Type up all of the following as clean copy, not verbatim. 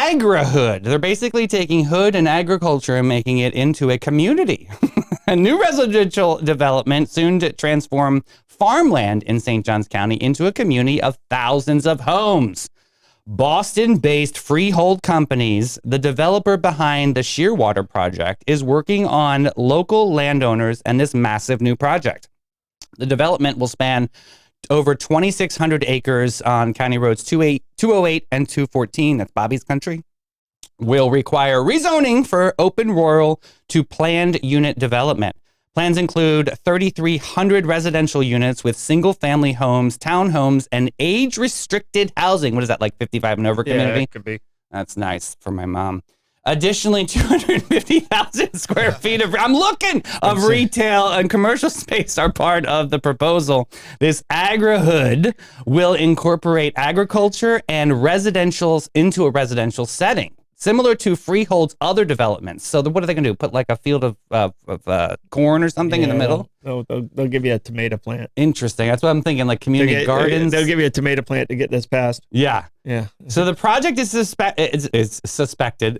Agrihood. They're basically taking hood and agriculture and making it into a community. A new residential development soon to transform farmland in St. Johns County into a community of thousands of homes. Boston-based Freehold Communities, the developer behind the Shearwater project, is working on local landowners and this massive new project. The development will span over 2,600 acres on County Roads 208 and 214. That's Bobby's country. Will require rezoning for open rural to planned unit development. Plans include 3,300 residential units with single-family homes, townhomes, and age-restricted housing. What is that, like 55 and over community? Yeah, it could be. That's nice for my mom. Additionally, 250,000 square feet of retail and commercial space are part of the proposal. This Agrihood will incorporate agriculture and residentials into a residential setting, similar to Freehold's other developments. So what are they going to do? Put like a field of corn or something in the middle? They'll give you a tomato plant. Interesting. That's what I'm thinking, like community gardens. They'll give you a tomato plant to get this passed. Yeah. Yeah. So the project is expected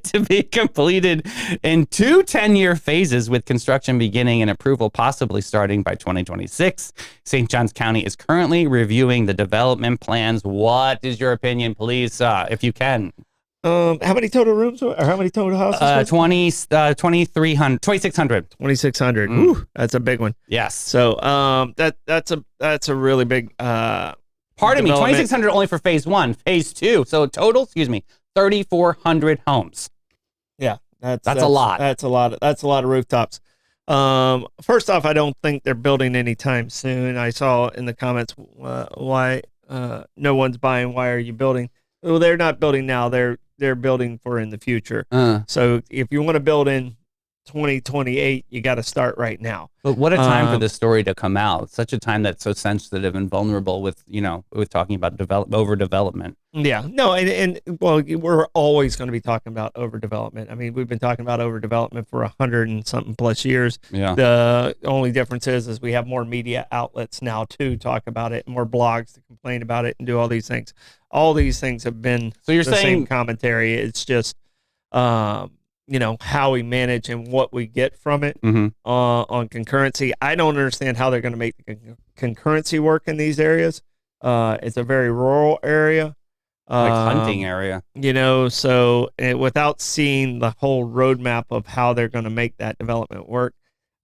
to be completed in 2 10-year phases, with construction beginning and approval possibly starting by 2026. St. Johns County is currently reviewing the development plans. What is your opinion, please, if you can? How many total rooms or how many total houses? 2,600. 2,600. Ooh, that's a big one. Yes. So that's a really big Pardon me, 2,600 only for phase 1. Phase 2, so total, 3,400 homes. Yeah, that's a lot. That's a lot of rooftops. First off, I don't think they're building anytime soon. I saw in the comments why no one's buying. Why are you building? Well, they're not building now. They're building for in the future. So if you want to build in 2028, you got to start right now. But what a time for this story to come out. Such a time that's so sensitive and vulnerable with talking about overdevelopment. Yeah, no, and well, we're always going to be talking about overdevelopment. I mean, we've been talking about overdevelopment for 100 and something plus years. Yeah. The only difference is we have more media outlets now to talk about it, more blogs to complain about it and do all these things. All these things have been the same commentary. It's just, how we manage and what we get from it on concurrency. I don't understand how they're going to make the concurrency work in these areas. It's a very rural area. Like hunting area. So without seeing the whole roadmap of how they're going to make that development work,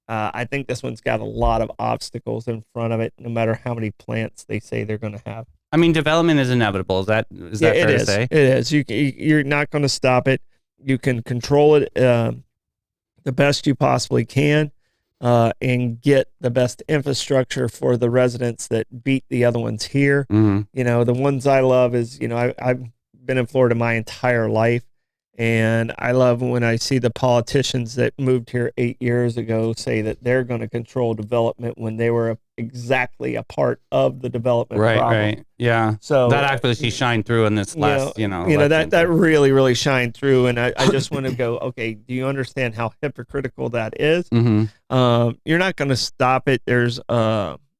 I think this one's got a lot of obstacles in front of it, no matter how many plants they say they're going to have. I mean, development is inevitable. Is that fair to say? It is. You're not going to stop it. You can control it the best you possibly can and get the best infrastructure for the residents that beat the other ones here. The ones I love is, I've been in Florida my entire life, and I love when I see the politicians that moved here 8 years ago say that they're going to control development when they were exactly a part of the development problem. Right. Yeah. So that actually shined through in this last, that really, really shined through. And I just want to go, okay, do you understand how hypocritical that is? You're not going to stop it. There's ownership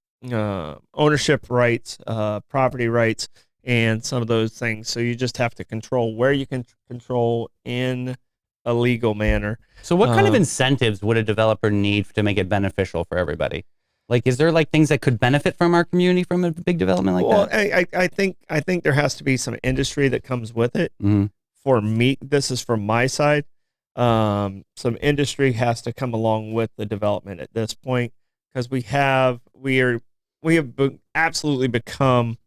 rights, property rights, and some of those things. So you just have to control where you can control in a legal manner. So what kind of incentives would a developer need to make it beneficial for everybody? Like, is there like things that could benefit from our community from a big development like that? I think there has to be some industry that comes with it. For me, this is from my side. Some industry has to come along with the development at this point, because we have absolutely become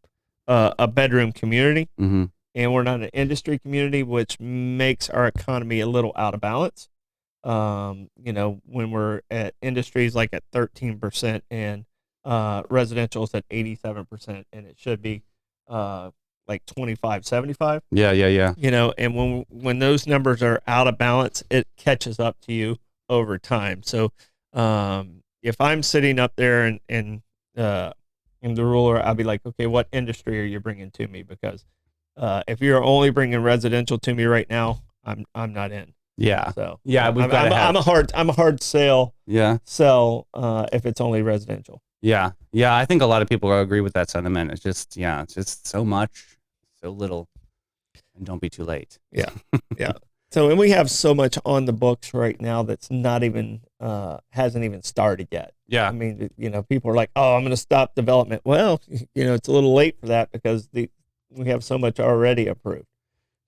a bedroom community, and we're not an industry community, which makes our economy a little out of balance. When we're at industries like at 13% and residential is at 87%, and it should be like 25-75. Yeah. And when those numbers are out of balance, it catches up to you over time. So if I'm sitting up there and the ruler, I'll be like, okay, what industry are you bringing to me? Because if you're only bringing residential to me right now, I'm not in. Yeah. So yeah, I'm a hard sell. Yeah. Sell if it's only residential. Yeah. I think a lot of people agree with that sentiment. It's just so much, so little. And don't be too late. Yeah. Yeah. So, and we have so much on the books right now that's not even, hasn't even started yet. Yeah. I mean, people are like, oh, I'm going to stop development. Well, it's a little late for that because we have so much already approved.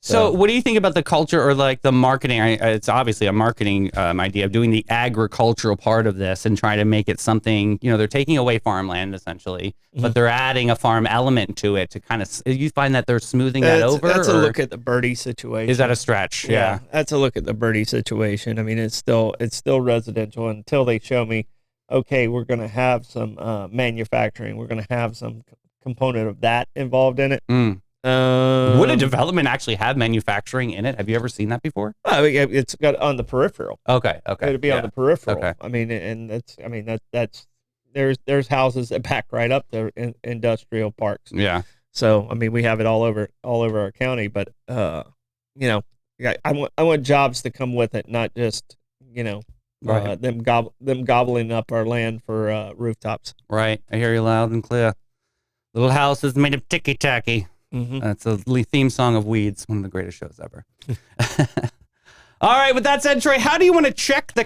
So what do you think about the culture or like the marketing? It's obviously a marketing idea of doing the agricultural part of this and trying to make it something, they're taking away farmland essentially, but they're adding a farm element to it to kind of, you find that they're smoothing that over? That's a look at the birdie situation. Is that a stretch? Yeah. That's a look at the birdie situation. I mean, it's still residential until they show me, okay, we're going to have some manufacturing. We're going to have some component of that involved in it. Would a development actually have manufacturing in it? Have you ever seen that before? It's got on the peripheral. Okay. It'd be on the peripheral. Okay. I mean, and that's there's houses that back right up to industrial parks. Yeah. So I mean, we have it all over our county, but I want jobs to come with it, not just Right. them gobbling up our land for rooftops. Right. I hear you loud and clear. Little house is made of ticky-tacky. That's a theme song of Weeds, one of the greatest shows ever. All right, with that said, Troy, how do you want to check the